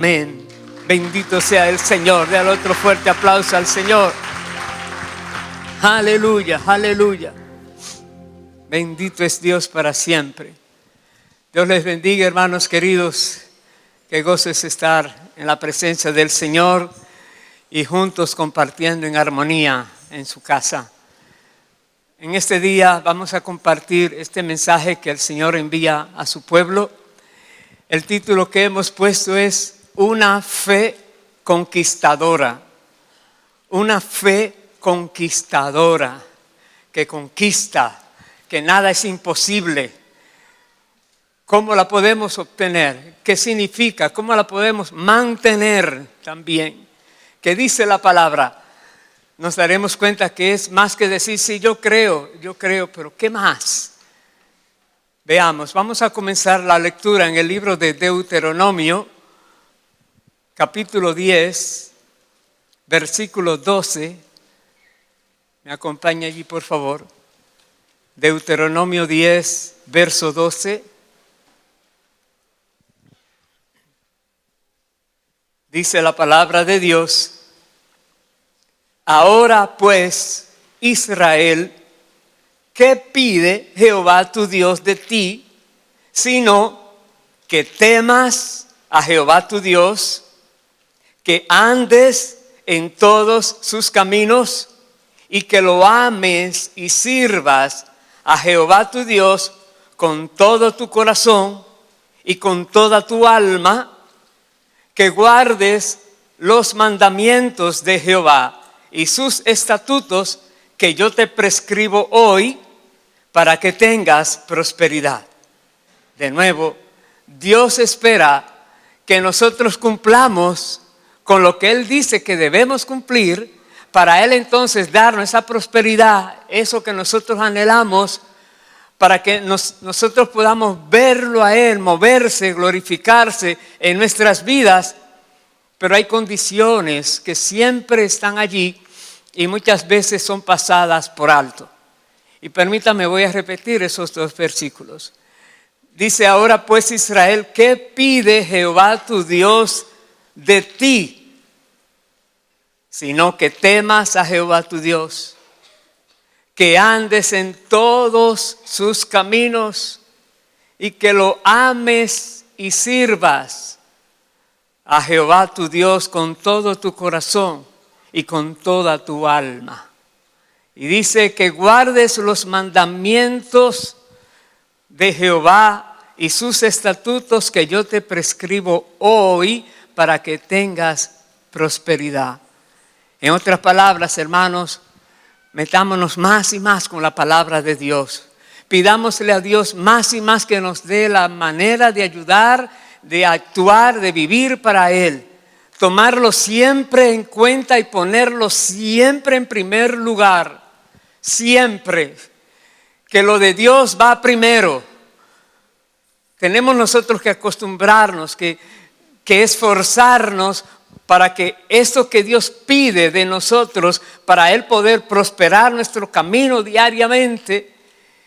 Amén. Bendito sea el Señor. Dale otro fuerte aplauso al Señor. Aleluya, aleluya. Bendito es Dios para siempre. Dios les bendiga, hermanos queridos. Qué gozo es estar en la presencia del Señor y juntos compartiendo en armonía en su casa. En este día vamos a compartir este mensaje que el Señor envía a su pueblo. El título que hemos puesto es Una fe conquistadora. Una fe conquistadora que conquista, que nada es imposible. ¿Cómo la podemos obtener? ¿Qué significa? ¿Cómo la podemos mantener también? ¿Qué dice la palabra? Nos daremos cuenta que es más que decir, sí, yo creo, pero ¿qué más? Veamos, vamos a comenzar la lectura en el libro de Deuteronomio, capítulo 10, versículo 12. Me acompaña allí, por favor. Deuteronomio 10, verso 12. Dice la palabra de Dios: Ahora pues, Israel, ¿qué pide Jehová tu Dios de ti, sino que temas a Jehová tu Dios, que andes en todos sus caminos y que lo ames y sirvas a Jehová tu Dios con todo tu corazón y con toda tu alma, que guardes los mandamientos de Jehová y sus estatutos que yo te prescribo hoy para que tengas prosperidad. De nuevo, Dios espera que nosotros cumplamos con lo que Él dice que debemos cumplir, para Él entonces darnos esa prosperidad, eso que nosotros anhelamos, para que nosotros podamos verlo a Él, moverse, glorificarse en nuestras vidas. Pero hay condiciones que siempre están allí y muchas veces son pasadas por alto. Y permítame, voy a repetir esos dos versículos. Dice: ahora pues, Israel, ¿qué pide Jehová tu Dios de ti? Sino que temas a Jehová tu Dios, que andes en todos sus caminos y que lo ames y sirvas a Jehová tu Dios con todo tu corazón y con toda tu alma. Y dice que guardes los mandamientos de Jehová y sus estatutos que yo te prescribo hoy para que tengas prosperidad. En otras palabras, hermanos, metámonos más y más con la palabra de Dios. Pidámosle a Dios más y más que nos dé la manera de ayudar, de actuar, de vivir para Él. Tomarlo siempre en cuenta y ponerlo siempre en primer lugar. Siempre. Que lo de Dios va primero. Tenemos nosotros que acostumbrarnos, que esforzarnos para que esto que Dios pide de nosotros, para Él poder prosperar nuestro camino diariamente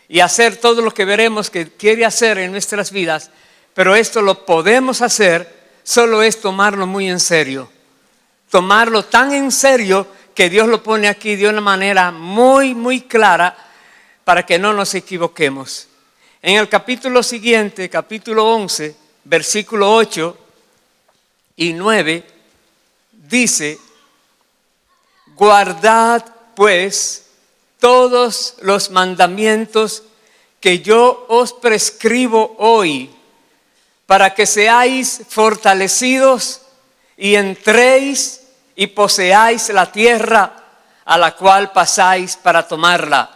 y hacer todo lo que veremos que quiere hacer en nuestras vidas. Pero esto lo podemos hacer, solo es tomarlo muy en serio. Tomarlo tan en serio que Dios lo pone aquí de una manera muy, muy clara para que no nos equivoquemos. En el capítulo siguiente, capítulo 11, versículo 8 y 9, dice: guardad pues todos los mandamientos que yo os prescribo hoy, para que seáis fortalecidos y entréis y poseáis la tierra a la cual pasáis para tomarla,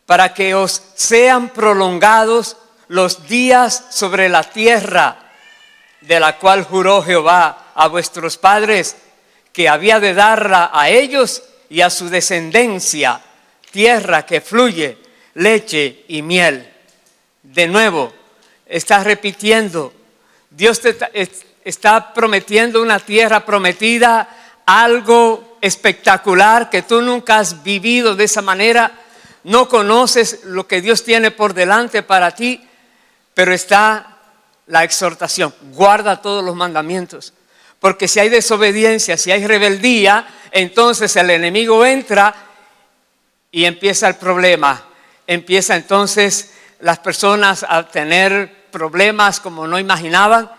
para que os sean prolongados los días sobre la tierra de la cual juró Jehová a vuestros padres, que había de darla a ellos y a su descendencia, tierra que fluye leche y miel. De nuevo, está repitiendo, Dios te está prometiendo una tierra prometida, algo espectacular que tú nunca has vivido de esa manera. No conoces lo que Dios tiene por delante para ti, pero está la exhortación: guarda todos los mandamientos. Porque si hay desobediencia, si hay rebeldía, entonces el enemigo entra y empieza el problema. Empieza entonces las personas a tener problemas como no imaginaban.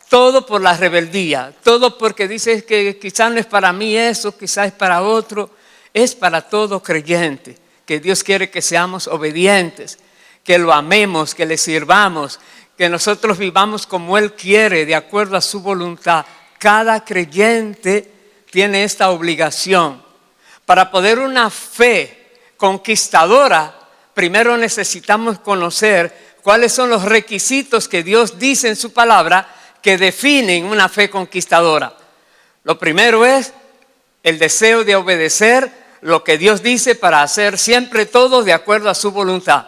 Todo por la rebeldía, todo porque dices que quizás no es para mí eso, quizás es para otro. Es para todo creyente, que Dios quiere que seamos obedientes, que lo amemos, que le sirvamos, que nosotros vivamos como Él quiere, de acuerdo a su voluntad. Cada creyente tiene esta obligación. Para poder una fe conquistadora, primero necesitamos conocer cuáles son los requisitos que Dios dice en su palabra que definen una fe conquistadora. Lo primero es el deseo de obedecer lo que Dios dice para hacer siempre todo de acuerdo a su voluntad.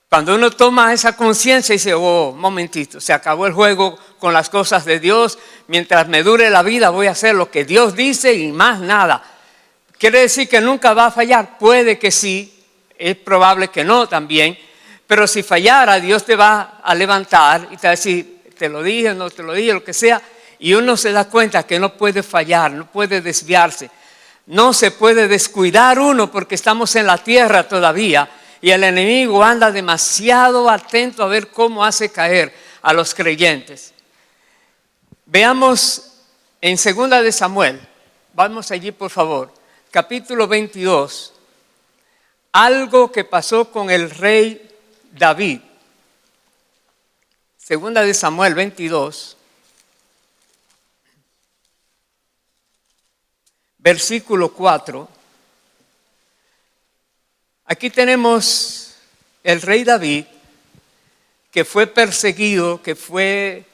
Cuando uno toma esa conciencia y dice: oh, momentito, se acabó el juego con las cosas de Dios, mientras me dure la vida voy a hacer lo que Dios dice y más nada. ¿Quiere decir que nunca va a fallar? Puede que sí, es probable que no también, pero si fallara, Dios te va a levantar y te va a decir: te lo dije, no te lo dije, lo que sea. Y uno se da cuenta que no puede fallar, no puede desviarse. No se puede descuidar uno porque estamos en la tierra todavía y el enemigo anda demasiado atento a ver cómo hace caer a los creyentes. Veamos en 2 de Samuel, vamos allí por favor, capítulo 22, algo que pasó con el rey David. 2 de Samuel 22, versículo 4. Aquí tenemos el rey David, que fue perseguido, que fue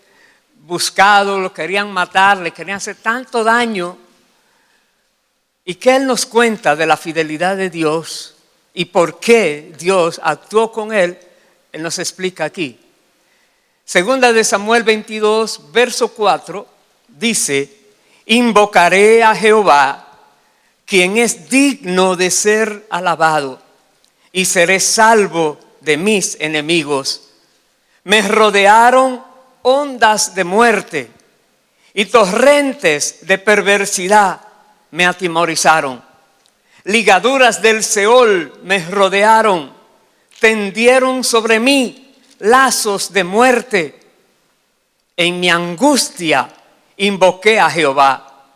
buscado, lo querían matar, le querían hacer tanto daño. Y que él nos cuenta de la fidelidad de Dios y por qué Dios actuó con él, él nos explica aquí. 2 de Samuel 22, verso 4, dice: invocaré a Jehová, quien es digno de ser alabado, y seré salvo de mis enemigos. Me rodearon ondas de muerte, y torrentes de perversidad me atemorizaron. Ligaduras del Seol me rodearon, tendieron sobre mí lazos de muerte. En mi angustia invoqué a Jehová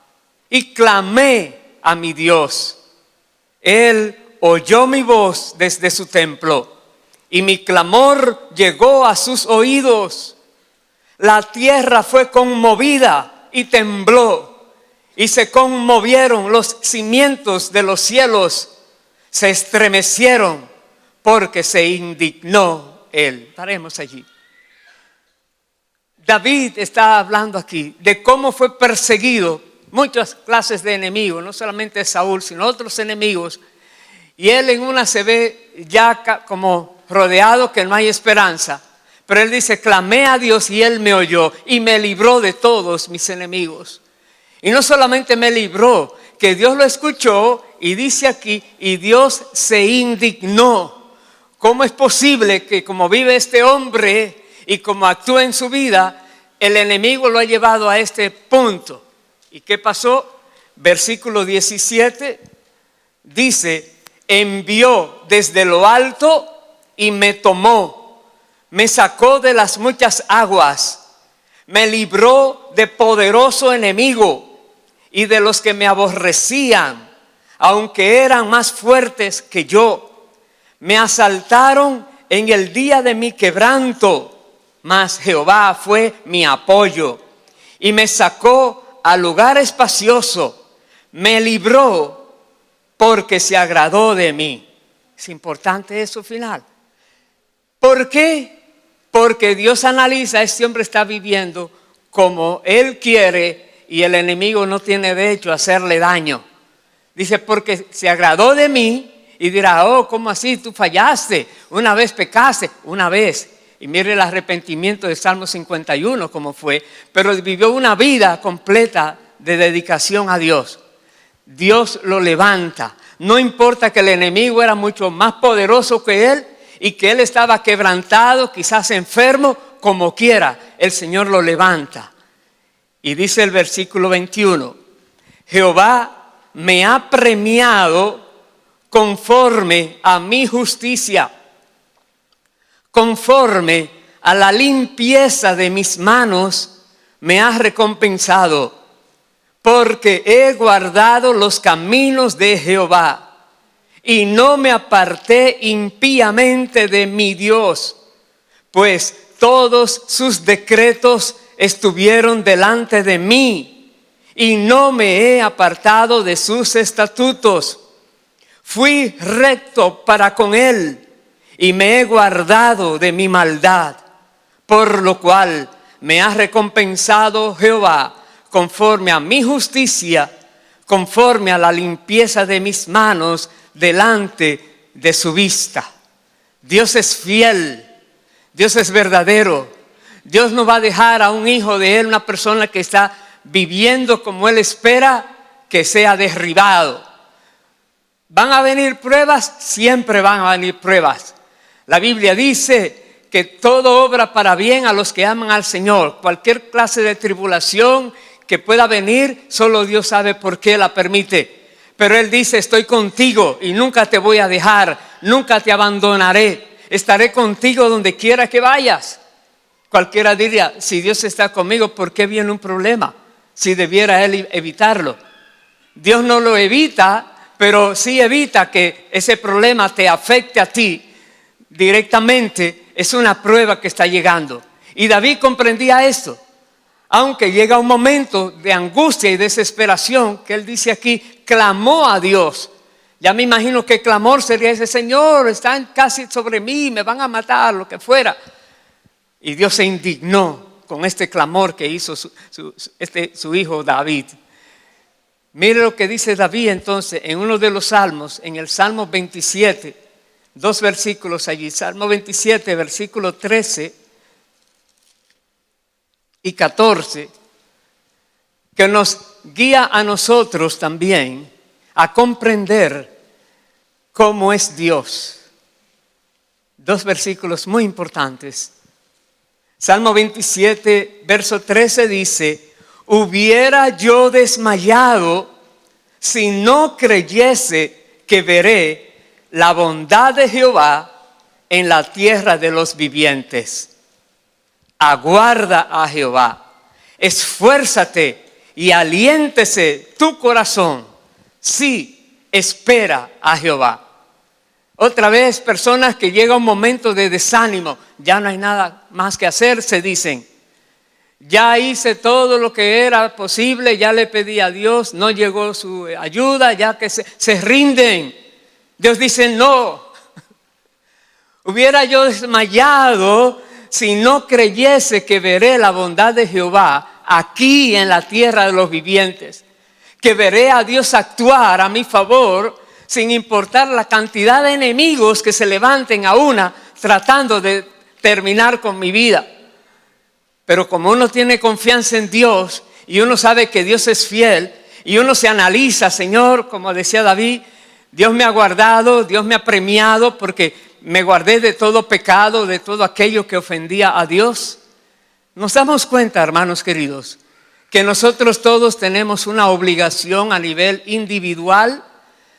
y clamé a mi Dios. Él oyó mi voz desde su templo y mi clamor llegó a sus oídos. La tierra fue conmovida y tembló, y se conmovieron los cimientos de los cielos, se estremecieron porque se indignó él. Paremos allí. David está hablando aquí de cómo fue perseguido, muchas clases de enemigos, no solamente Saúl, sino otros enemigos. Y él en una se ve ya como rodeado, que no hay esperanza. Pero él dice: clamé a Dios y Él me oyó y me libró de todos mis enemigos. Y no solamente me libró, que Dios lo escuchó y dice aquí, y Dios se indignó. ¿Cómo es posible que como vive este hombre y como actúa en su vida, el enemigo lo ha llevado a este punto? ¿Y qué pasó? Versículo 17 dice: envió desde lo alto y me tomó, me sacó de las muchas aguas, me libró de poderoso enemigo y de los que me aborrecían, aunque eran más fuertes que yo. Me asaltaron en el día de mi quebranto, mas Jehová fue mi apoyo y me sacó al lugar espacioso, me libró porque se agradó de mí. Es importante eso final. ¿Por qué? Porque Dios analiza: este hombre está viviendo como Él quiere y el enemigo no tiene derecho a hacerle daño. Dice: porque se agradó de mí. Y dirá: oh, ¿cómo así? Tú fallaste, una vez pecaste, una vez. Y mire el arrepentimiento de Salmo 51 como fue. Pero vivió una vida completa de dedicación a Dios. Dios lo levanta. No importa que el enemigo era mucho más poderoso que él y que él estaba quebrantado, quizás enfermo, como quiera, el Señor lo levanta. Y dice el versículo 21, Jehová me ha premiado conforme a mi justicia, conforme a la limpieza de mis manos me ha recompensado, porque he guardado los caminos de Jehová y no me aparté impíamente de mi Dios, pues todos sus decretos estuvieron delante de mí y no me he apartado de sus estatutos. Fui recto para con él y me he guardado de mi maldad, por lo cual me ha recompensado Jehová conforme a mi justicia, conforme a la limpieza de mis manos delante de su vista. Dios es fiel, Dios es verdadero. Dios no va a dejar a un hijo de él, una persona que está viviendo como él espera, que sea derribado. ¿Van a venir pruebas? Siempre van a venir pruebas. La Biblia dice que todo obra para bien a los que aman al Señor. Cualquier clase de tribulación que pueda venir, solo Dios sabe por qué la permite. Pero Él dice, estoy contigo y nunca te voy a dejar, nunca te abandonaré. Estaré contigo donde quiera que vayas. Cualquiera diría, si Dios está conmigo, ¿por qué viene un problema? Si debiera Él evitarlo. Dios no lo evita, pero sí evita que ese problema te afecte a ti directamente. Es una prueba que está llegando. Y David comprendía esto. Aunque llega un momento de angustia y desesperación, que él dice aquí, clamó a Dios. Ya me imagino que clamor sería ese: Señor, están casi sobre mí, me van a matar, lo que fuera. Y Dios se indignó con este clamor que hizo su hijo David. Mire lo que dice David entonces en uno de los salmos, en el Salmo 27, 2 versículos allí. Salmo 27, versículo 13 y 14, que nos guía a nosotros también a comprender cómo es Dios. 2 versículos muy importantes. Salmo 27, verso 13 dice: hubiera yo desmayado si no creyese que veré la bondad de Jehová en la tierra de los vivientes. Aguarda a Jehová, esfuérzate y aliéntese tu corazón. Sí, espera a Jehová. Otra vez, personas que llega un momento de desánimo, ya no hay nada más que hacer, se dicen: ya hice todo lo que era posible, ya le pedí a Dios, no llegó su ayuda, ya que se rinden. Dios dice: no, hubiera yo desmayado si no creyese que veré la bondad de Jehová aquí en la tierra de los vivientes, que veré a Dios actuar a mi favor sin importar la cantidad de enemigos que se levanten a una tratando de terminar con mi vida. Pero como uno tiene confianza en Dios y uno sabe que Dios es fiel y uno se analiza: Señor, como decía David, Dios me ha guardado, Dios me ha premiado porque me guardé de todo pecado, de todo aquello que ofendía a Dios. Nos damos cuenta, hermanos queridos, que nosotros todos tenemos una obligación a nivel individual.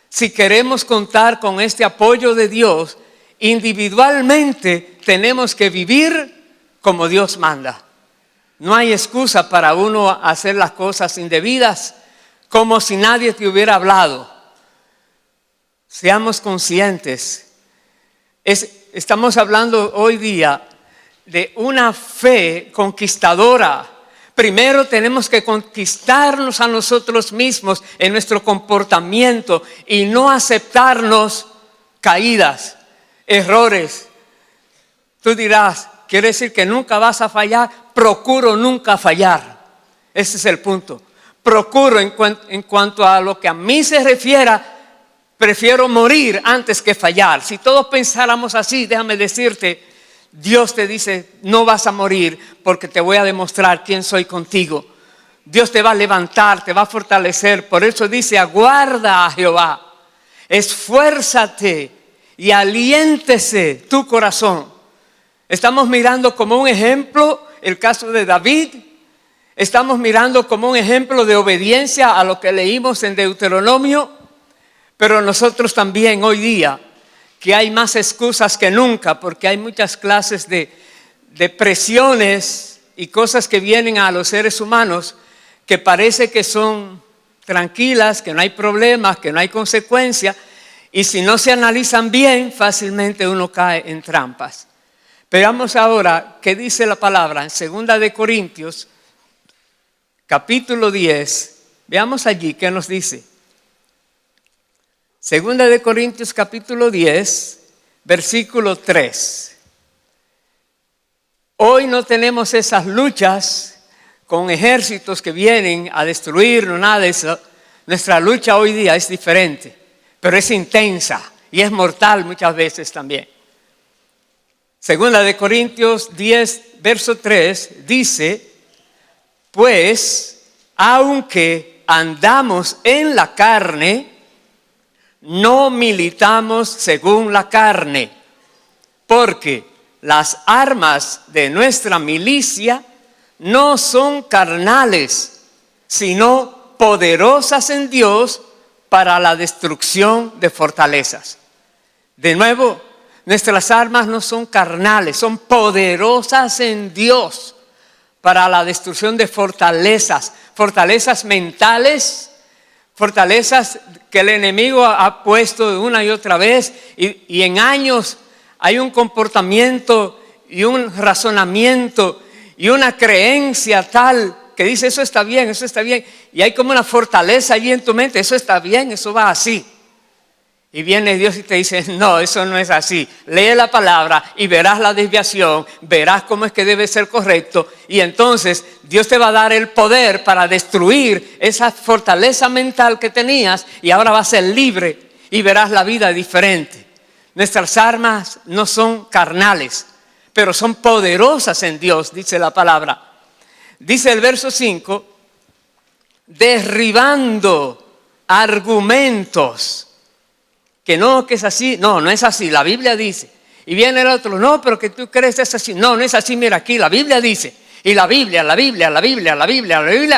Si queremos contar con este apoyo de Dios, individualmente tenemos que vivir como Dios manda. No hay excusa para uno hacer las cosas indebidas, como si nadie te hubiera hablado. Seamos conscientes. Estamos hablando hoy día de una fe conquistadora. Primero tenemos que conquistarnos a nosotros mismos en nuestro comportamiento y no aceptarnos caídas, errores. Tú dirás: ¿quiere decir que nunca vas a fallar? Procuro nunca fallar. Ese es el punto. Procuro en cuanto a lo que a mí se refiera, prefiero morir antes que fallar. Si todos pensáramos así, déjame decirte, Dios te dice: no vas a morir porque te voy a demostrar quién soy contigo. Dios te va a levantar, te va a fortalecer. Por eso dice: aguarda a Jehová, esfuérzate y aliéntese tu corazón. Estamos mirando como un ejemplo el caso de David. Estamos mirando como un ejemplo de obediencia a lo que leímos en Deuteronomio. Pero nosotros también hoy día, que hay más excusas que nunca, porque hay muchas clases de presiones y cosas que vienen a los seres humanos que parece que son tranquilas, que no hay problemas, que no hay consecuencias, y si no se analizan bien, fácilmente uno cae en trampas. Veamos ahora qué dice la palabra en 2 de Corintios, capítulo 10. Veamos allí qué nos dice. 2 de Corintios, capítulo 10, versículo 3. Hoy no tenemos esas luchas con ejércitos que vienen a destruirnos, nada de eso. Nuestra lucha hoy día es diferente, pero es intensa y es mortal muchas veces también. 2 de Corintios 10, verso 3 dice: pues, aunque andamos en la carne, no militamos según la carne, porque las armas de nuestra milicia no son carnales, sino poderosas en Dios para la destrucción de fortalezas. De nuevo, nuestras armas no son carnales, son poderosas en Dios para la destrucción de fortalezas, fortalezas mentales, fortalezas que el enemigo ha puesto una y otra vez, y en años hay un comportamiento y un razonamiento y una creencia tal que dice eso está bien, y hay como una fortaleza allí en tu mente, eso está bien, eso va así. Y viene Dios y te dice, no, eso no es así. Lee la palabra y verás la desviación, verás cómo es que debe ser correcto. Y entonces Dios te va a dar el poder para destruir esa fortaleza mental que tenías y ahora vas a ser libre y verás la vida diferente. Nuestras armas no son carnales, pero son poderosas en Dios, dice la palabra. Dice el verso 5, derribando argumentos. Que no, que es así. No, no es así. La Biblia dice. Y viene el otro. No, pero que tú crees es así. No, no es así. Mira aquí, la Biblia dice. Y la Biblia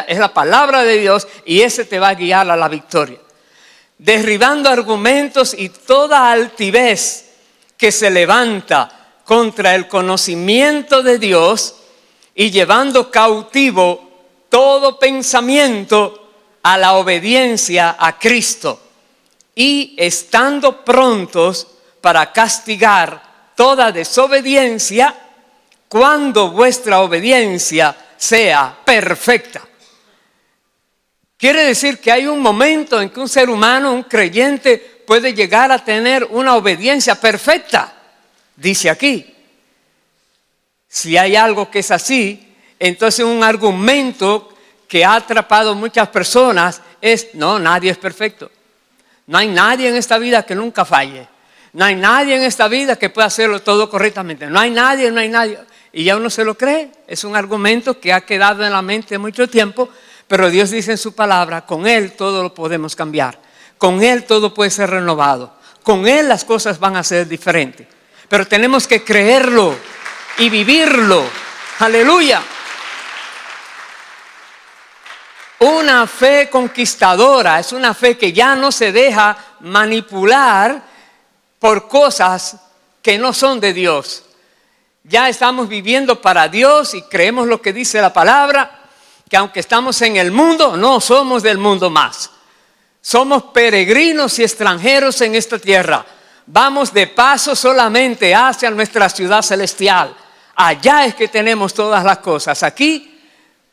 es la palabra de Dios. Y ese te va a guiar a la victoria. Derribando argumentos y toda altivez que se levanta contra el conocimiento de Dios. Y llevando cautivo todo pensamiento a la obediencia a Cristo. Y estando prontos para castigar toda desobediencia cuando vuestra obediencia sea perfecta. Quiere decir que hay un momento en que un ser humano, un creyente, puede llegar a tener una obediencia perfecta. Dice aquí. Si hay algo que es así, entonces un argumento que ha atrapado a muchas personas es, no, nadie es perfecto. No hay nadie en esta vida que nunca falle. No hay nadie en esta vida que pueda hacerlo todo correctamente. No hay nadie. Y ya uno se lo cree. Es un argumento que ha quedado en la mente mucho tiempo. Pero Dios dice en su palabra, con Él todo lo podemos cambiar. Con Él todo puede ser renovado. Con Él las cosas van a ser diferentes. Pero tenemos que creerlo y vivirlo. Aleluya. Una fe conquistadora es una fe que ya no se deja manipular por cosas que no son de Dios. Ya estamos viviendo para Dios y creemos lo que dice la palabra, que aunque estamos en el mundo, no somos del mundo más. Somos peregrinos y extranjeros en esta tierra. Vamos de paso solamente hacia nuestra ciudad celestial. Allá es que tenemos todas las cosas. Aquí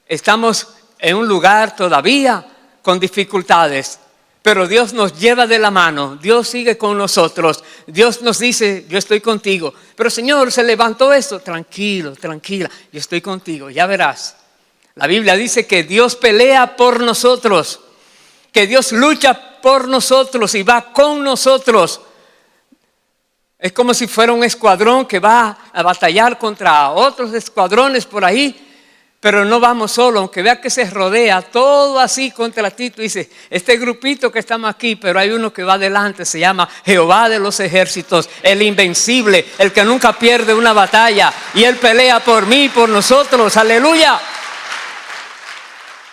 estamos en un lugar todavía con dificultades, pero Dios nos lleva de la mano, Dios sigue con nosotros, Dios nos dice, yo estoy contigo. Pero Señor, se levantó esto, tranquilo, tranquila, yo estoy contigo, ya verás. La Biblia dice que Dios pelea por nosotros, que Dios lucha por nosotros y va con nosotros. Es como si fuera un escuadrón que va a batallar contra otros escuadrones por ahí. Pero no vamos solo, aunque vea que se rodea todo así contra ti. Tú dices, este grupito que estamos aquí, pero hay uno que va adelante, se llama Jehová de los ejércitos, el invencible, el que nunca pierde una batalla. Y Él pelea por mí y por nosotros. ¡Aleluya!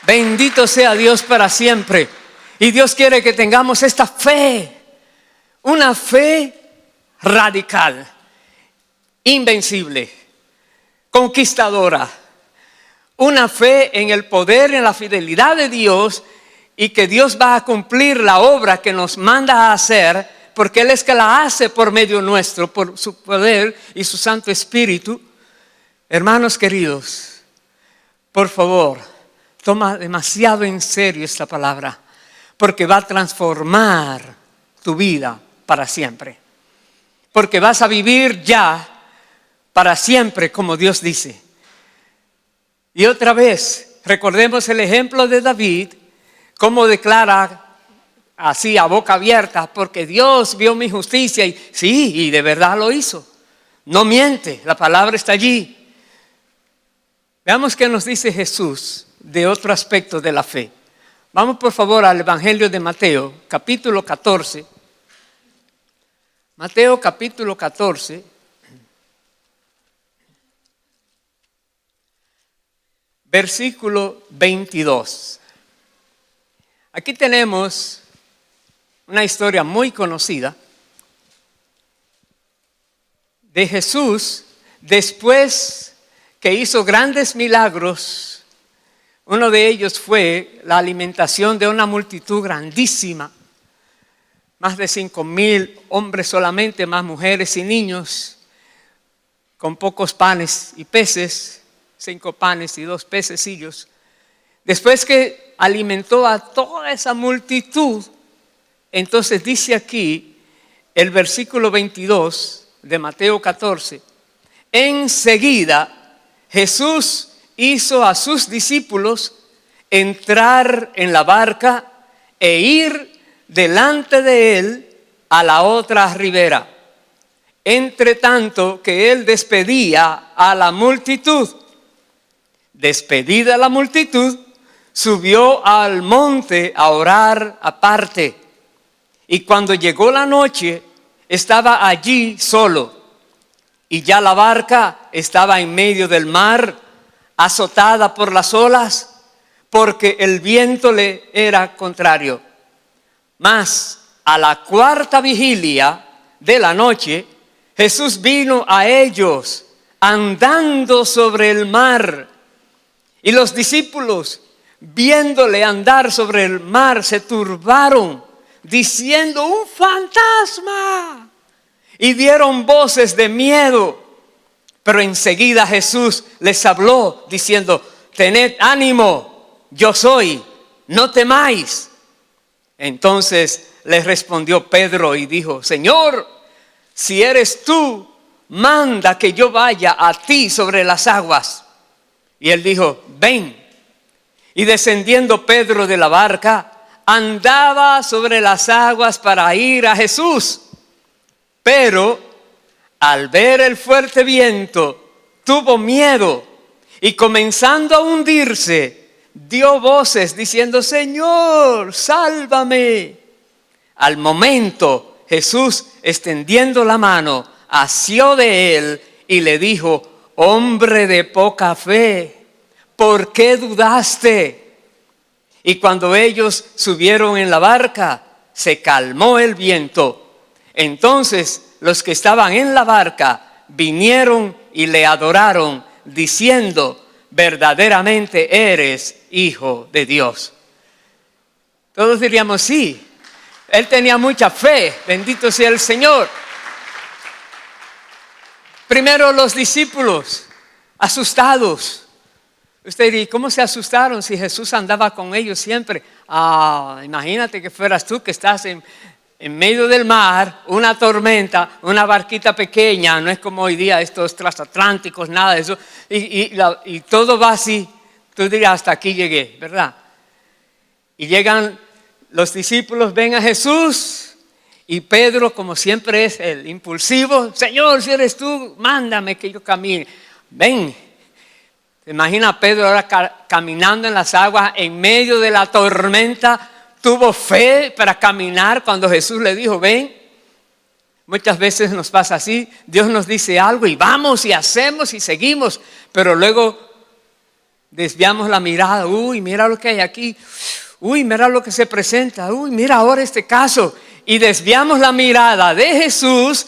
Bendito sea Dios para siempre. Y Dios quiere que tengamos esta fe, una fe radical, invencible, conquistadora. Una fe en el poder, en la fidelidad de Dios y que Dios va a cumplir la obra que nos manda a hacer, porque Él es que la hace por medio nuestro, por su poder y su Santo Espíritu. Hermanos queridos, por favor, toma demasiado en serio esta palabra, porque va a transformar tu vida para siempre. Porque vas a vivir ya para siempre, como Dios dice. Y otra vez, recordemos el ejemplo de David, cómo declara así a boca abierta, porque Dios vio mi justicia y sí, y de verdad lo hizo. No miente, la palabra está allí. Veamos qué nos dice Jesús de otro aspecto de la fe. Vamos por favor al Evangelio de Mateo, capítulo 14. Mateo capítulo 14. Versículo 22. Aquí tenemos una historia muy conocida de Jesús después que hizo grandes milagros. Uno de ellos fue la alimentación de una multitud grandísima, más de 5,000 hombres solamente, más mujeres y niños, con pocos panes y peces. 5 panes y 2 pececillos. Después que alimentó a toda esa multitud, entonces dice aquí el versículo 22 de Mateo 14. Enseguida Jesús hizo a sus discípulos entrar en la barca e ir delante de él a la otra ribera. Entre tanto que él despedía a la multitud. Despedida la multitud, subió al monte a orar aparte. Y cuando llegó la noche, estaba allí solo. Y ya la barca estaba en medio del mar, azotada por las olas, porque el viento le era contrario. Mas a la 4ª vigilia de la noche, Jesús vino a ellos andando sobre el mar. Y los discípulos, viéndole andar sobre el mar, se turbaron, diciendo: ¡un fantasma! Y dieron voces de miedo. Pero enseguida Jesús les habló, diciendo: tened ánimo, yo soy, no temáis. Entonces les respondió Pedro y dijo: Señor, si eres tú, manda que yo vaya a ti sobre las aguas. Y él dijo: ven. Y descendiendo Pedro de la barca, andaba sobre las aguas para ir a Jesús. Pero al ver el fuerte viento, tuvo miedo y comenzando a hundirse, dio voces diciendo: Señor, sálvame. Al momento, Jesús, extendiendo la mano, asió de él y le dijo: hombre de poca fe, ¿por qué dudaste? Y cuando ellos subieron en la barca, se calmó el viento. Entonces los que estaban en la barca vinieron y le adoraron, diciendo: verdaderamente eres Hijo de Dios. Todos diríamos sí. Él tenía mucha fe, bendito sea el Señor. Primero los discípulos, asustados. Usted dice: ¿cómo se asustaron si Jesús andaba con ellos siempre? Imagínate que fueras tú que estás en medio del mar, una tormenta, una barquita pequeña, no es como hoy día estos transatlánticos, nada de eso, y todo va así. Tú dirías: hasta aquí llegué, ¿verdad? Y llegan los discípulos, ven a Jesús. Y Pedro, como siempre es el impulsivo: Señor, si eres tú, mándame que yo camine. Ven, Imagina a Pedro ahora caminando en las aguas en medio de la tormenta. Tuvo fe para caminar cuando Jesús le dijo, ven. Muchas veces nos pasa así. Dios nos dice algo y vamos y hacemos y seguimos. Pero luego desviamos la mirada. Uy, mira lo que hay aquí. Uy, mira lo que se presenta. Uy, mira ahora este caso. Y desviamos la mirada de Jesús.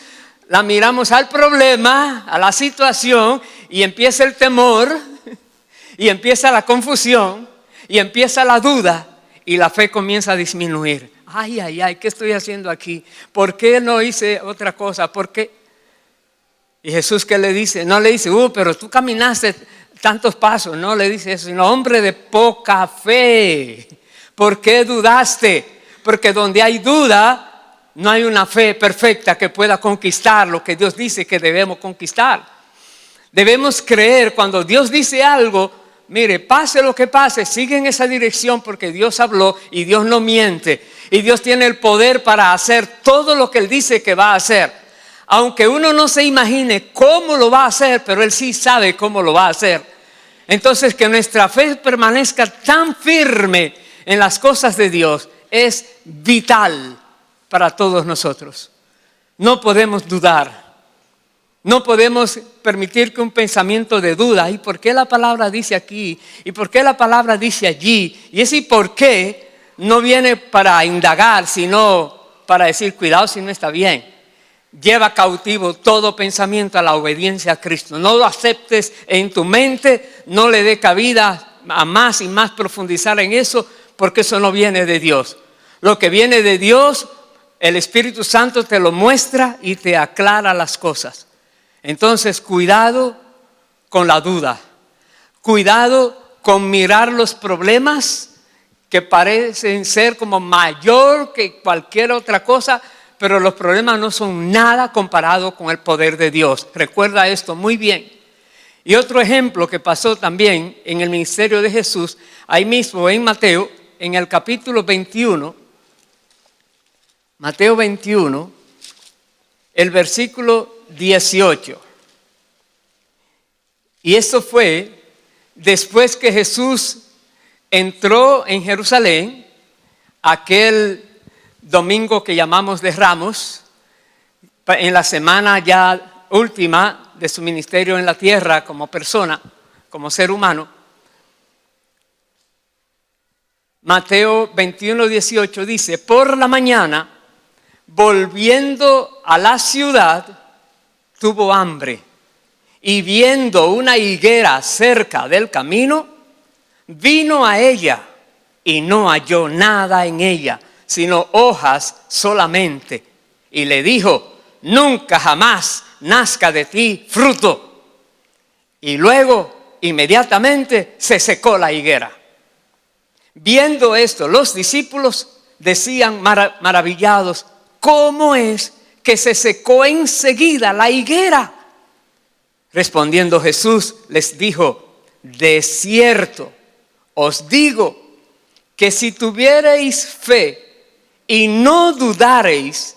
La miramos al problema, a la situación. Y empieza el temor. Y empieza la confusión. Y empieza la duda. Y la fe comienza a disminuir. Ay, ay, ay, ¿qué estoy haciendo aquí? ¿Por qué no hice otra cosa? ¿Por qué? Y Jesús, ¿qué le dice? No le dice, pero tú caminaste tantos pasos. No le dice eso, sino hombre de poca fe. ¿Por qué dudaste? Porque donde hay duda, no hay una fe perfecta que pueda conquistar lo que Dios dice que debemos conquistar. Debemos creer cuando Dios dice algo. Mire, pase lo que pase, sigue en esa dirección porque Dios habló y Dios no miente. Y Dios tiene el poder para hacer todo lo que Él dice que va a hacer. Aunque uno no se imagine cómo lo va a hacer, pero Él sí sabe cómo lo va a hacer. Entonces, que nuestra fe permanezca tan firme en las cosas de Dios es vital para todos nosotros. No podemos dudar. No podemos permitir que un pensamiento de duda, ¿y por qué la palabra dice aquí? ¿Y por qué la palabra dice allí? Y ese por qué no viene para indagar, sino para decir, cuidado si no está bien. Lleva cautivo todo pensamiento a la obediencia a Cristo. No lo aceptes en tu mente, no le dé cabida a más y más profundizar en eso, porque eso no viene de Dios. Lo que viene de Dios, el Espíritu Santo te lo muestra y te aclara las cosas. Entonces, cuidado con la duda. Cuidado con mirar los problemas que parecen ser como mayor que cualquier otra cosa, pero los problemas no son nada comparado con el poder de Dios. Recuerda esto muy bien. Y otro ejemplo que pasó también en el ministerio de Jesús, ahí mismo en Mateo, en el capítulo 21, Mateo 21, el versículo 18. Y esto fue después que Jesús entró en Jerusalén, aquel domingo que llamamos de Ramos, en la semana ya última de su ministerio en la tierra como persona, como ser humano. Mateo 21, 18 dice, por la mañana, volviendo a la ciudad, tuvo hambre. Y viendo una higuera cerca del camino, vino a ella y no halló nada en ella, sino hojas solamente. Y le dijo, nunca jamás nazca de ti fruto. Y luego, inmediatamente, se secó la higuera. Viendo esto, los discípulos decían maravillados, ¿cómo es que se secó enseguida la higuera? Respondiendo Jesús les dijo, de cierto os digo que si tuviereis fe y no dudareis,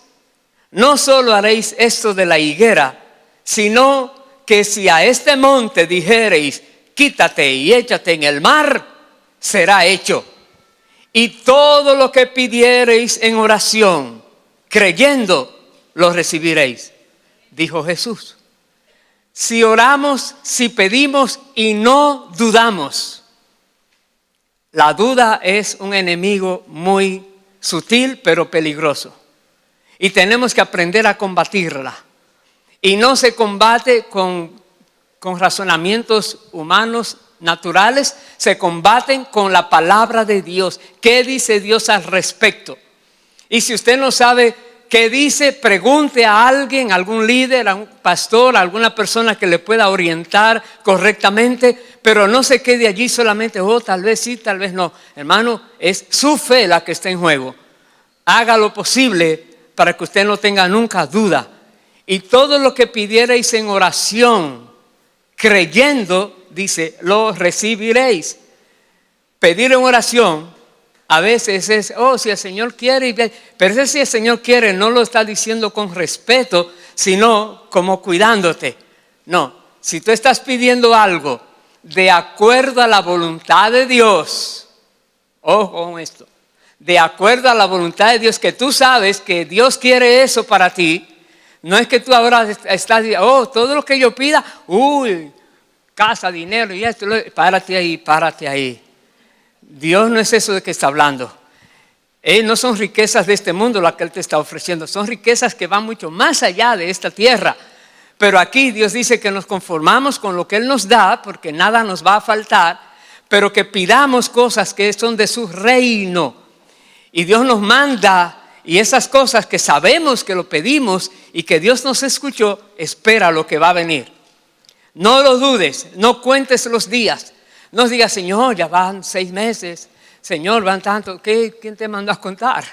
no solo haréis esto de la higuera, sino que si a este monte dijereis, quítate y échate en el mar, será hecho. Y todo lo que pidiereis en oración, creyendo, lo recibiréis, dijo Jesús. Si oramos, si pedimos y no dudamos. La duda es un enemigo muy sutil pero peligroso. Y tenemos que aprender a combatirla. Y no se combate con razonamientos humanos naturales, se combaten con la palabra de Dios. ¿Qué dice Dios al respecto? Y si usted no sabe qué dice, pregunte a alguien, a algún líder, a un pastor, a alguna persona que le pueda orientar correctamente, pero no se quede allí solamente, tal vez sí, tal vez no. Hermano, es su fe la que está en juego. Haga lo posible para que usted no tenga nunca duda. Y todo lo que pidierais en oración, creyendo, dice, lo recibiréis. Pedir en oración a veces es, si el Señor quiere, pero ese si el Señor quiere no lo está diciendo con respeto, sino como cuidándote. No, si tú estás pidiendo algo de acuerdo a la voluntad de Dios. Ojo con esto. De acuerdo a la voluntad de Dios, que tú sabes que Dios quiere eso para ti. No es que tú ahora estás diciendo, todo lo que yo pida, casa, dinero y esto, párate ahí. Dios no es eso de que está hablando. No son riquezas de este mundo las que Él te está ofreciendo, son riquezas que van mucho más allá de esta tierra. Pero aquí Dios dice que nos conformamos con lo que Él nos da, porque nada nos va a faltar, pero que pidamos cosas que son de su reino. Y Dios nos manda, y esas cosas que sabemos que lo pedimos y que Dios nos escuchó, espera lo que va a venir. No lo dudes, no cuentes los días. No digas, Señor, ya van 6 meses, Señor, van tanto. ¿Quién te mandó a contar?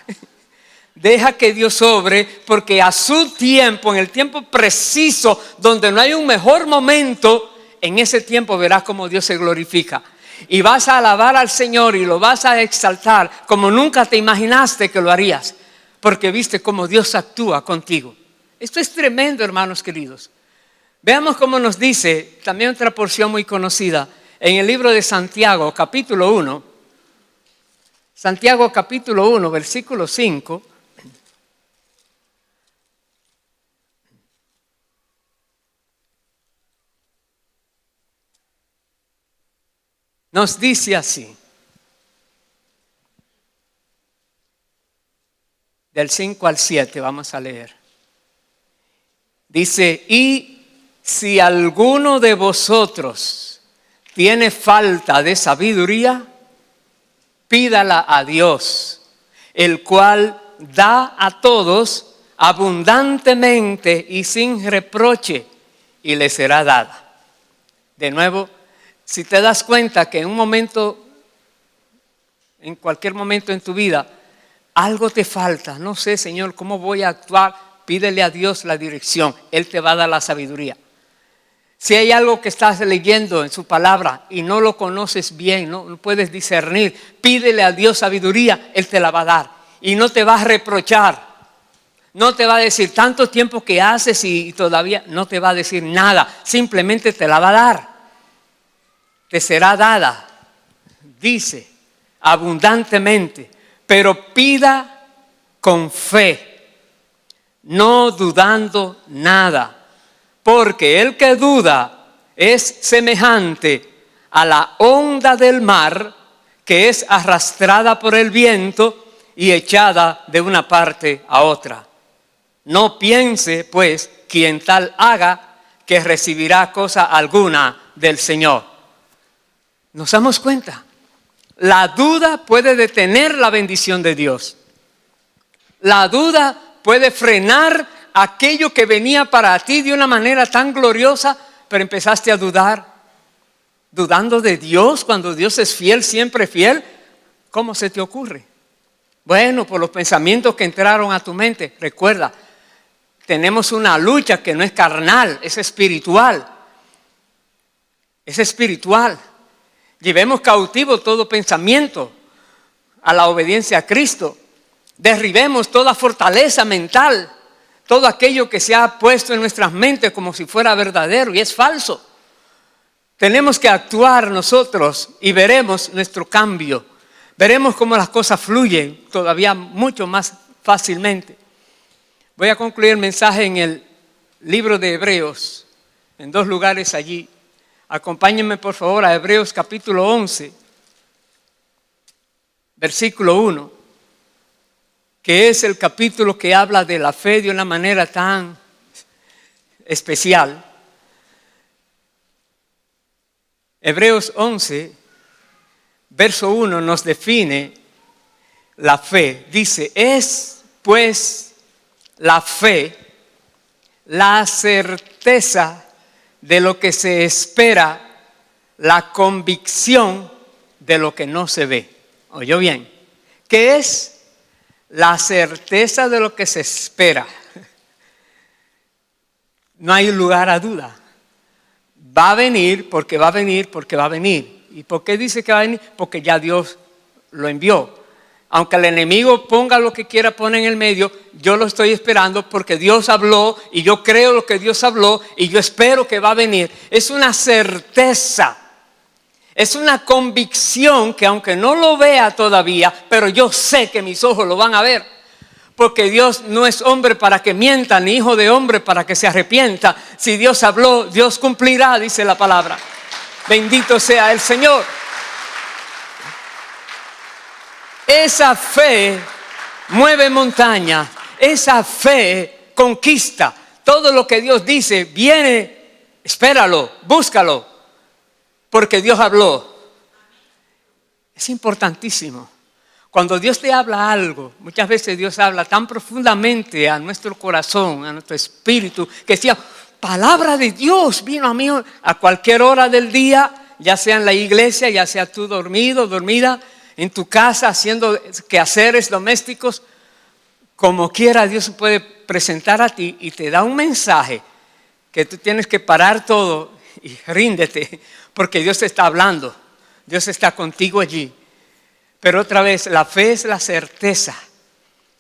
Deja que Dios obre, porque a su tiempo, en el tiempo preciso, donde no hay un mejor momento, en ese tiempo verás cómo Dios se glorifica. Y vas a alabar al Señor y lo vas a exaltar como nunca te imaginaste que lo harías, porque viste cómo Dios actúa contigo. Esto es tremendo, hermanos queridos. Veamos cómo nos dice también otra porción muy conocida en el libro de Santiago, capítulo 1. Santiago, capítulo 1, versículo 5. Nos dice así, del 5 al 7 vamos a leer. Dice, y si alguno de vosotros tiene falta de sabiduría, pídala a Dios, el cual da a todos abundantemente y sin reproche, y le será dada. De nuevo, si te das cuenta que en un momento, en cualquier momento en tu vida, algo te falta, no sé, Señor, ¿cómo voy a actuar? Pídele a Dios la dirección, Él te va a dar la sabiduría. Si hay algo que estás leyendo en su palabra y no lo conoces bien, no puedes discernir, pídele a Dios sabiduría, Él te la va a dar. Y no te va a reprochar, no te va a decir tanto tiempo que haces y todavía no te va a decir nada, simplemente te la va a dar. Te será dada, dice, abundantemente, pero pida con fe, no dudando nada. Porque el que duda es semejante a la onda del mar que es arrastrada por el viento y echada de una parte a otra. No piense, pues, quien tal haga, que recibirá cosa alguna del Señor. ¿Nos damos cuenta? La duda puede detener la bendición de Dios. La duda puede frenar aquello que venía para ti de una manera tan gloriosa, pero empezaste a dudar, dudando de Dios cuando Dios es fiel, siempre fiel. ¿Cómo se te ocurre? Bueno, por los pensamientos que entraron a tu mente. Recuerda, tenemos una lucha que no es carnal, es espiritual. Es espiritual. Llevemos cautivo todo pensamiento a la obediencia a Cristo. Derribemos toda fortaleza mental. Todo aquello que se ha puesto en nuestras mentes como si fuera verdadero y es falso. Tenemos que actuar nosotros y veremos nuestro cambio. Veremos cómo las cosas fluyen todavía mucho más fácilmente. Voy a concluir el mensaje en el libro de Hebreos, en 2 lugares allí. Acompáñenme por favor a Hebreos capítulo 11, versículo 1. Que es el capítulo que habla de la fe de una manera tan especial. Hebreos 11, verso 1 nos define la fe. Dice, es pues la fe la certeza de lo que se espera, la convicción de lo que no se ve. ¿Oyó bien? ¿Qué es? La certeza de lo que se espera. No hay lugar a duda. Va a venir porque va a venir porque va a venir. ¿Y por qué dice que va a venir? Porque ya Dios lo envió. Aunque el enemigo ponga lo que quiera poner en el medio, yo lo estoy esperando porque Dios habló y yo creo lo que Dios habló y yo espero que va a venir. Es una certeza. Es una convicción que aunque no lo vea todavía, pero yo sé que mis ojos lo van a ver. Porque Dios no es hombre para que mienta, ni hijo de hombre para que se arrepienta. Si Dios habló, Dios cumplirá, dice la palabra. Bendito sea el Señor. Esa fe mueve montaña, esa fe conquista. Todo lo que Dios dice, viene, espéralo, búscalo, porque Dios habló. Es importantísimo. Cuando Dios te habla algo, muchas veces Dios habla tan profundamente a nuestro corazón, a nuestro espíritu, que decía, palabra de Dios vino a mí a cualquier hora del día, ya sea en la iglesia, ya sea tú dormido, dormida, en tu casa haciendo quehaceres domésticos, como quiera Dios se puede presentar a ti y te da un mensaje que tú tienes que parar todo y ríndete, porque Dios te está hablando, Dios está contigo allí. Pero otra vez, la fe es la certeza.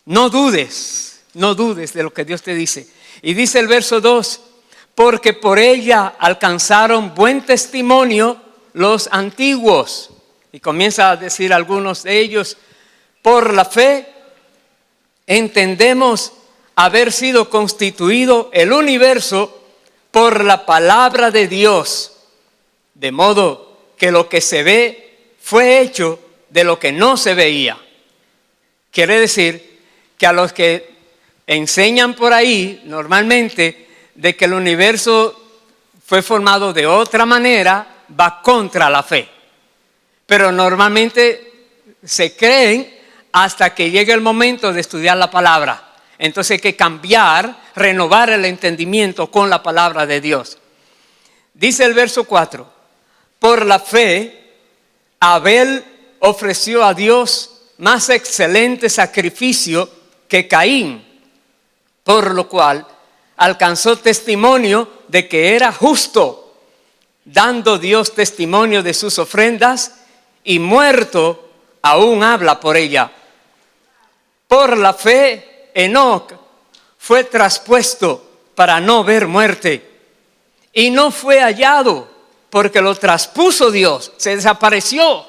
No dudes de lo que Dios te dice. Y dice el verso 2, porque por ella alcanzaron buen testimonio los antiguos. Y comienza a decir algunos de ellos, por la fe entendemos haber sido constituido el universo por la palabra de Dios. De modo que lo que se ve fue hecho de lo que no se veía. Quiere decir que a los que enseñan por ahí normalmente de que el universo fue formado de otra manera, va contra la fe. Pero normalmente se creen hasta que llegue el momento de estudiar la palabra. Entonces hay que cambiar, renovar el entendimiento con la palabra de Dios. Dice el verso 4, por la fe, Abel ofreció a Dios más excelente sacrificio que Caín, por lo cual alcanzó testimonio de que era justo, dando Dios testimonio de sus ofrendas, y muerto aún habla por ella. Por la fe, Enoc fue traspuesto para no ver muerte, y no fue hallado porque lo traspuso Dios, se desapareció.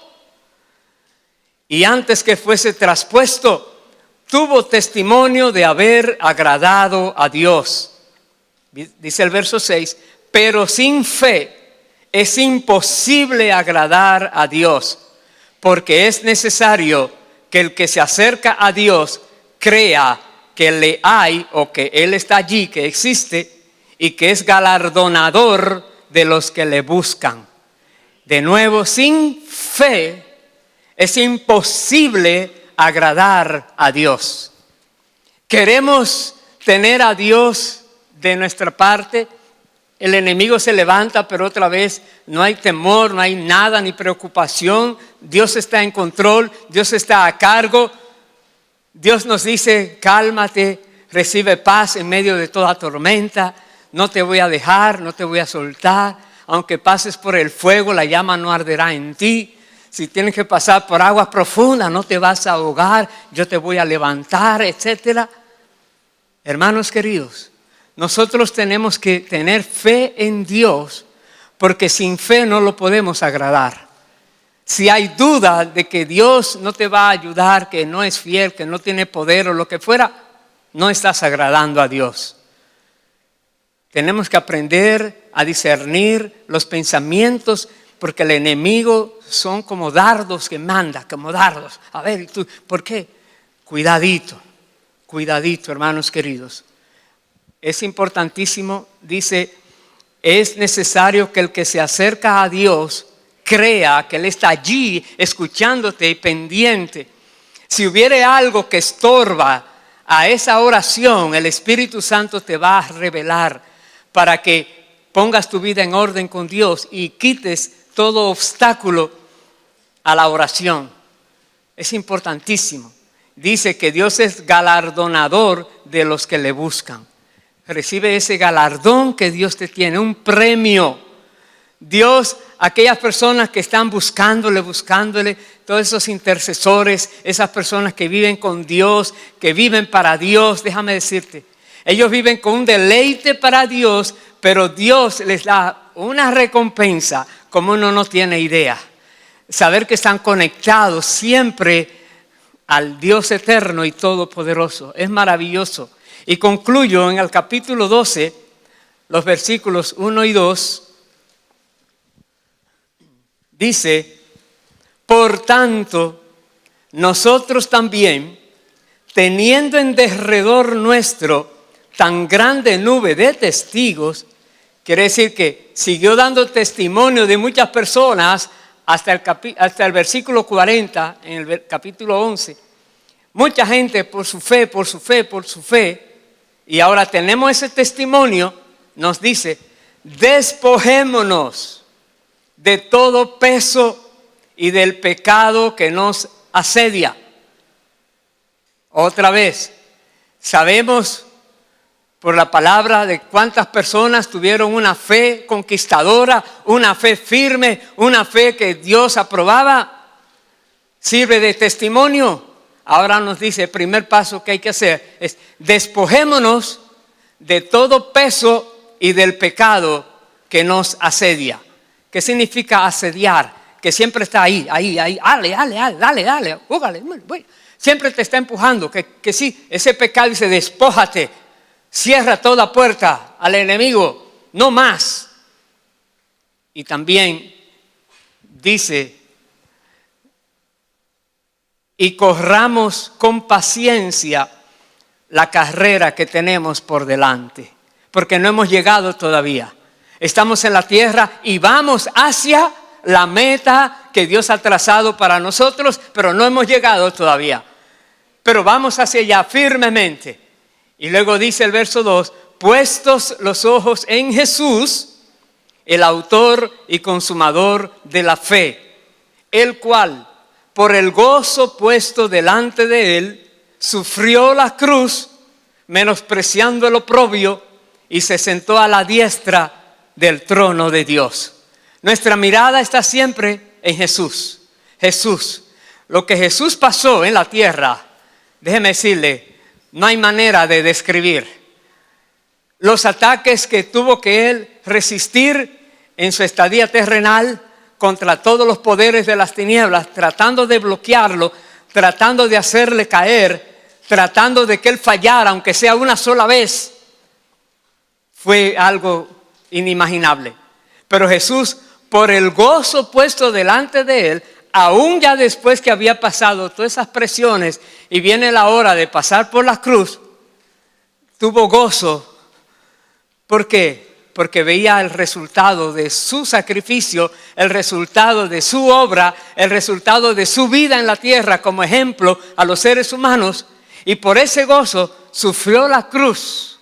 Y antes que fuese traspuesto, tuvo testimonio de haber agradado a Dios. Dice el verso 6, pero sin fe es imposible agradar a Dios, porque es necesario que el que se acerca a Dios crea que le hay o que Él está allí, que existe y que es galardonador de los que le buscan. De nuevo, sin fe es imposible agradar a Dios. Queremos tener a Dios de nuestra parte. El enemigo se levanta, pero otra vez no hay temor, no hay nada ni preocupación. Dios está en control, Dios está a cargo. Dios nos dice, cálmate, recibe paz en medio de toda tormenta. No te voy a dejar, no te voy a soltar. Aunque pases por el fuego, la llama no arderá en ti. Si tienes que pasar por aguas profundas, no te vas a ahogar, yo te voy a levantar, etc. Hermanos queridos, nosotros tenemos que tener fe en Dios, porque sin fe no lo podemos agradar. Si hay duda de que Dios no te va a ayudar, que no es fiel, que no tiene poder o lo que fuera, no estás agradando a Dios. Tenemos que aprender a discernir los pensamientos, porque el enemigo son como dardos que manda, como dardos. A ver, ¿tú por qué? Cuidadito, hermanos queridos. Es importantísimo, dice, es necesario que el que se acerca a Dios crea que Él está allí escuchándote y pendiente. Si hubiere algo que estorba a esa oración, el Espíritu Santo te va a revelar para que pongas tu vida en orden con Dios y quites todo obstáculo a la oración. Es importantísimo. Dice que Dios es galardonador de los que le buscan. Recibe ese galardón que Dios te tiene, un premio. Dios, aquellas personas que están buscándole, todos esos intercesores, esas personas que viven con Dios, que viven para Dios, déjame decirte, ellos viven con un deleite para Dios, pero Dios les da una recompensa como uno no tiene idea. saber que están conectados siempre al Dios eterno y todopoderoso. Es maravilloso. Y concluyo en el capítulo 12, los versículos 1 y 2. Dice: por tanto, nosotros también, teniendo en derredor nuestro tan grande nube de testigos, quiere decir que siguió dando testimonio de muchas personas hasta el versículo 40, en el capítulo 11. Mucha gente por su fe, y ahora tenemos ese testimonio, nos dice: despojémonos de todo peso y del pecado que nos asedia. Otra vez, sabemos por la palabra de cuántas personas tuvieron una fe conquistadora, una fe firme, una fe que Dios aprobaba. Sirve de testimonio. Ahora nos dice, el primer paso que hay que hacer es: despojémonos de todo peso y del pecado que nos asedia. ¿Qué significa asediar? Que siempre está ahí, dale, júgale. Siempre te está empujando, que sí, ese pecado dice: despójate, cierra toda puerta al enemigo, no más. Y también dice: y corramos con paciencia la carrera que tenemos por delante, porque no hemos llegado todavía. Estamos en la tierra y vamos hacia la meta que Dios ha trazado para nosotros, pero no hemos llegado todavía. Pero vamos hacia allá firmemente. Y luego dice el verso 2: puestos los ojos en Jesús, el autor y consumador de la fe, el cual, por el gozo puesto delante de él, sufrió la cruz, menospreciando el oprobio, y se sentó a la diestra del trono de Dios. Nuestra mirada está siempre en Jesús. Jesús. Lo que Jesús pasó en la tierra, déjeme decirle, no hay manera de describir. Los ataques que tuvo que él resistir en su estadía terrenal contra todos los poderes de las tinieblas, tratando de bloquearlo, tratando de hacerle caer, tratando de que él fallara, aunque sea una sola vez, fue algo inimaginable. Pero Jesús, por el gozo puesto delante de él, aún ya después que había pasado todas esas presiones y viene la hora de pasar por la cruz, tuvo gozo. ¿Por qué? Porque veía el resultado de su sacrificio, el resultado de su obra, el resultado de su vida en la tierra como ejemplo a los seres humanos, y por ese gozo sufrió la cruz.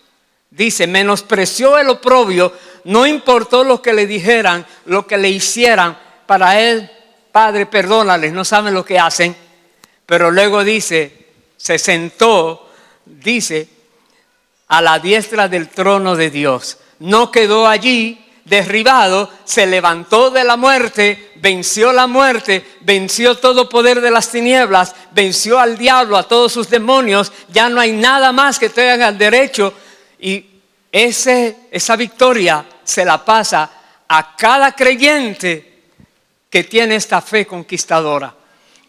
Dice, menospreció el oprobio, no importó lo que le dijeran, lo que le hicieran. Para él: Padre, perdónales, no saben lo que hacen. Pero luego dice, se sentó, dice, a la diestra del trono de Dios. No quedó allí derribado, se levantó de la muerte, venció la muerte, venció todo poder de las tinieblas, venció al diablo, a todos sus demonios. Ya no hay nada más que tenga el derecho. Y esa victoria se la pasa a cada creyente que tiene esta fe conquistadora.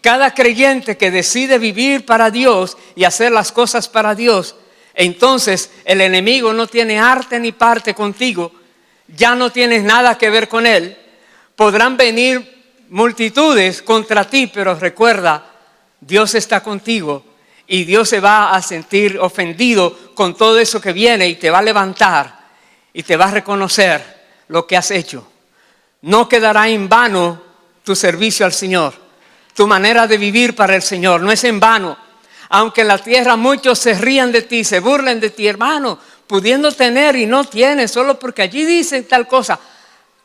Cada creyente que decide vivir para Dios y hacer las cosas para Dios, entonces el enemigo no tiene arte ni parte contigo. Ya no tienes nada que ver con él. Podrán venir multitudes contra ti, pero recuerda, Dios está contigo. Y Dios se va a sentir ofendido con todo eso que viene y te va a levantar y te va a reconocer lo que has hecho. No quedará en vano tu servicio al Señor. Tu manera de vivir para el Señor no es en vano. Aunque en la tierra muchos se rían de ti, se burlen de ti, hermano, pudiendo tener y no tienes, solo porque allí dicen tal cosa.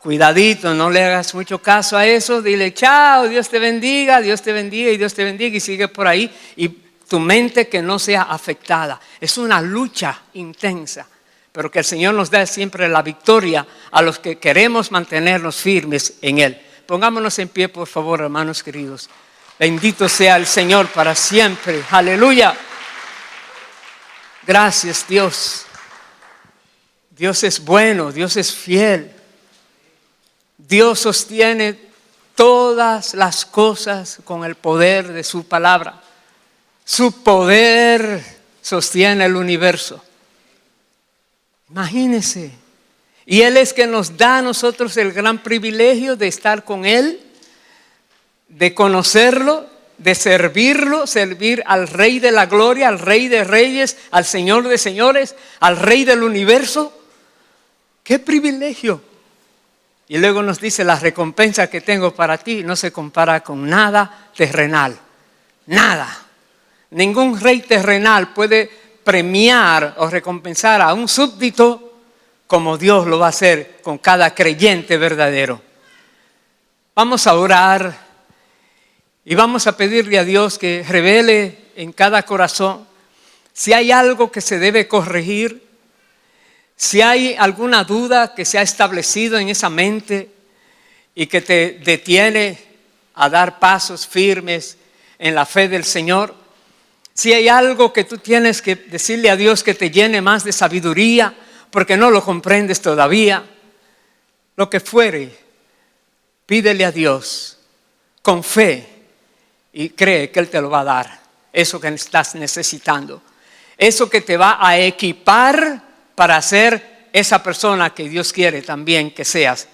Cuidadito, no le hagas mucho caso a eso. Dile: chao, Dios te bendiga, Dios te bendiga y Dios te bendiga, y sigue por ahí. Y tu mente que no sea afectada. Es una lucha intensa, pero que el Señor nos dé siempre la victoria a los que queremos mantenernos firmes en Él. Pongámonos en pie, por favor, hermanos queridos. Bendito sea el Señor para siempre. Aleluya. Gracias, Dios. Dios es bueno, Dios es fiel. Dios sostiene todas las cosas con el poder de su palabra. Su poder sostiene el universo. Imagínense. Y Él es que nos da a nosotros el gran privilegio de estar con Él, de conocerlo, de servirlo, servir al Rey de la Gloria, al Rey de Reyes, al Señor de Señores, al Rey del universo. ¡Qué privilegio! Y luego nos dice: la recompensa que tengo para ti no se compara con nada terrenal. Nada. Ningún rey terrenal puede premiar o recompensar a un súbdito como Dios lo va a hacer con cada creyente verdadero. Vamos a orar y vamos a pedirle a Dios que revele en cada corazón si hay algo que se debe corregir, si hay alguna duda que se ha establecido en esa mente y que te detiene a dar pasos firmes en la fe del Señor. Si hay algo que tú tienes que decirle a Dios que te llene más de sabiduría porque no lo comprendes todavía, lo que fuere, pídele a Dios con fe y cree que Él te lo va a dar. Eso que estás necesitando, eso que te va a equipar para ser esa persona que Dios quiere también que seas.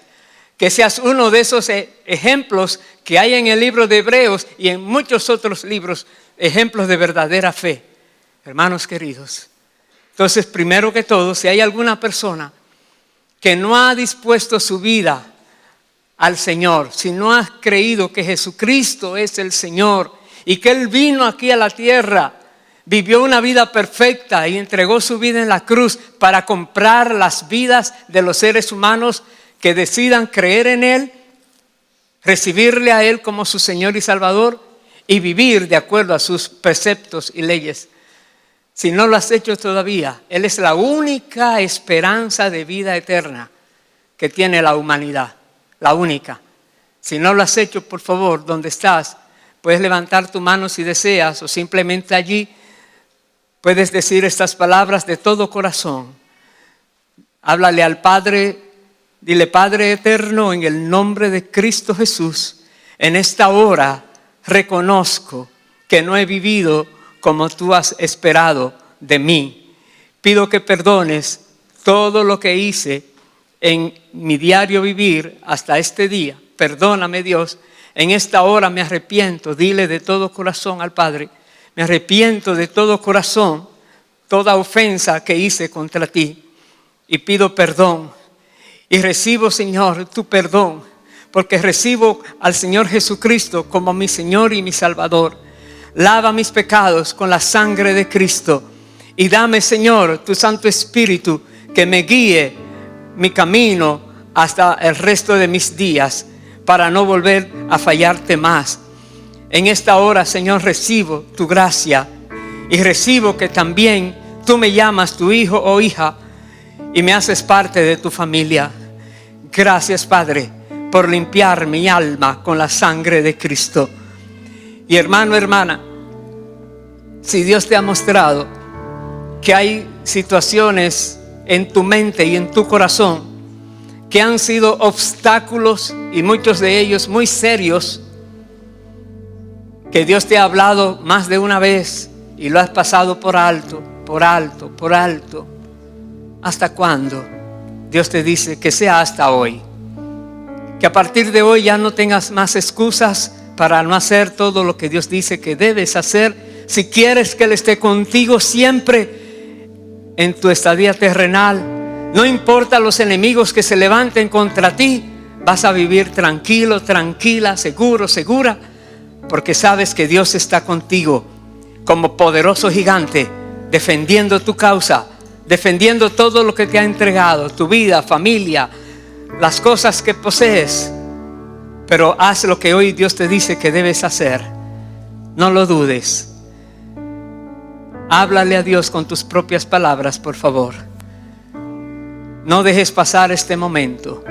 Que seas uno de esos ejemplos que hay en el libro de Hebreos y en muchos otros libros, ejemplos de verdadera fe. Hermanos queridos, entonces primero que todo, si hay alguna persona que no ha dispuesto su vida al Señor, si no has creído que Jesucristo es el Señor y que Él vino aquí a la tierra, vivió una vida perfecta y entregó su vida en la cruz para comprar las vidas de los seres humanos que decidan creer en Él, recibirle a Él como su Señor y Salvador y vivir de acuerdo a sus preceptos y leyes. Si no lo has hecho todavía, Él es la única esperanza de vida eterna que tiene la humanidad, la única. Si no lo has hecho, por favor, donde estás, puedes levantar tu mano si deseas o simplemente allí puedes decir estas palabras de todo corazón. Háblale al Padre, dile: Padre eterno, en el nombre de Cristo Jesús, en esta hora reconozco que no he vivido como tú has esperado de mí. Pido que perdones todo lo que hice en mi diario vivir hasta este día. Perdóname, Dios. En esta hora me arrepiento. Dile de todo corazón al Padre: me arrepiento de todo corazón, toda ofensa que hice contra ti. Y pido perdón. Y recibo, Señor, tu perdón. Porque recibo al Señor Jesucristo como mi Señor y mi Salvador. Lava mis pecados con la sangre de Cristo. Y dame, Señor, tu Santo Espíritu que me guíe mi camino hasta el resto de mis días, para no volver a fallarte más. En esta hora, Señor, recibo tu gracia y recibo que también tú me llamas tu hijo o hija y me haces parte de tu familia. Gracias, Padre, por limpiar mi alma con la sangre de Cristo. Y hermano, hermana, si Dios te ha mostrado que hay situaciones en tu mente y en tu corazón que han sido obstáculos, y muchos de ellos muy serios, que Dios te ha hablado más de una vez y lo has pasado por alto, por alto, por alto. ¿Hasta cuándo? Dios te dice que sea hasta hoy. Que a partir de hoy ya no tengas más excusas para no hacer todo lo que Dios dice que debes hacer. Si quieres que Él esté contigo siempre en tu estadía terrenal, no importa los enemigos que se levanten contra ti, vas a vivir tranquilo, tranquila, seguro, segura, porque sabes que Dios está contigo como poderoso gigante, defendiendo tu causa, defendiendo todo lo que te ha entregado, tu vida, familia, las cosas que posees. Pero haz lo que hoy Dios te dice que debes hacer. No lo dudes. Háblale a Dios con tus propias palabras, por favor. No dejes pasar este momento.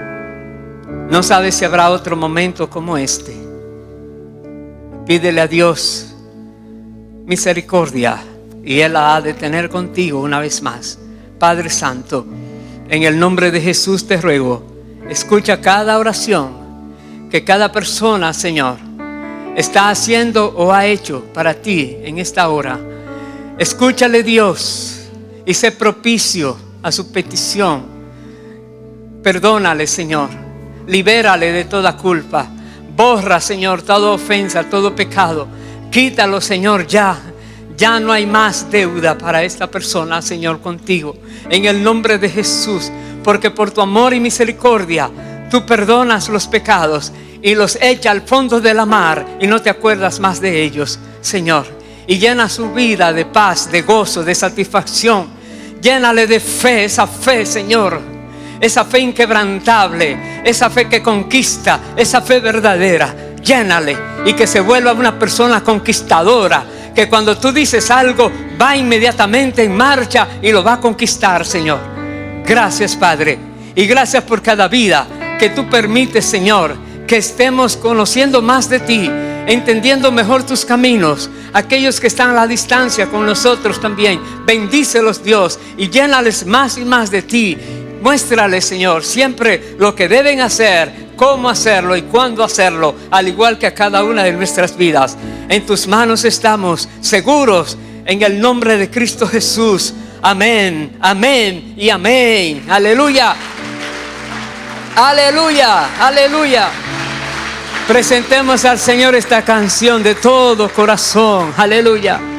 No sabes si habrá otro momento como este. Pídele a Dios misericordia y Él la ha de tener contigo una vez más. Padre Santo, en el nombre de Jesús te ruego, escucha cada oración, que cada persona, Señor, está haciendo o ha hecho para ti en esta hora. Escúchale, Dios, y sé propicio a su petición. Perdónale, Señor. Libérale de toda culpa. Borra, Señor, toda ofensa, todo pecado. Quítalo, Señor, ya. Ya no hay más deuda para esta persona, Señor, contigo. En el nombre de Jesús. Porque por tu amor y misericordia, tú perdonas los pecados y los echa al fondo de la mar y no te acuerdas más de ellos, Señor. Y llena su vida de paz, de gozo, de satisfacción. Llénale de fe, esa fe, Señor, esa fe inquebrantable, esa fe que conquista, esa fe verdadera. Llénale y que se vuelva una persona conquistadora, que cuando tú dices algo va inmediatamente en marcha y lo va a conquistar, Señor. Gracias, Padre, y gracias por cada vida que tú permites, Señor, que estemos conociendo más de ti, entendiendo mejor tus caminos. Aquellos que están a la distancia con nosotros también, bendícelos, Dios, y llénales más y más de ti. Muéstrales, Señor, siempre lo que deben hacer, cómo hacerlo y cuándo hacerlo, al igual que a cada una de nuestras vidas. En tus manos estamos seguros, en el nombre de Cristo Jesús. Amén, amén y amén. Aleluya, aleluya, aleluya. Presentemos al Señor esta canción de todo corazón. Aleluya.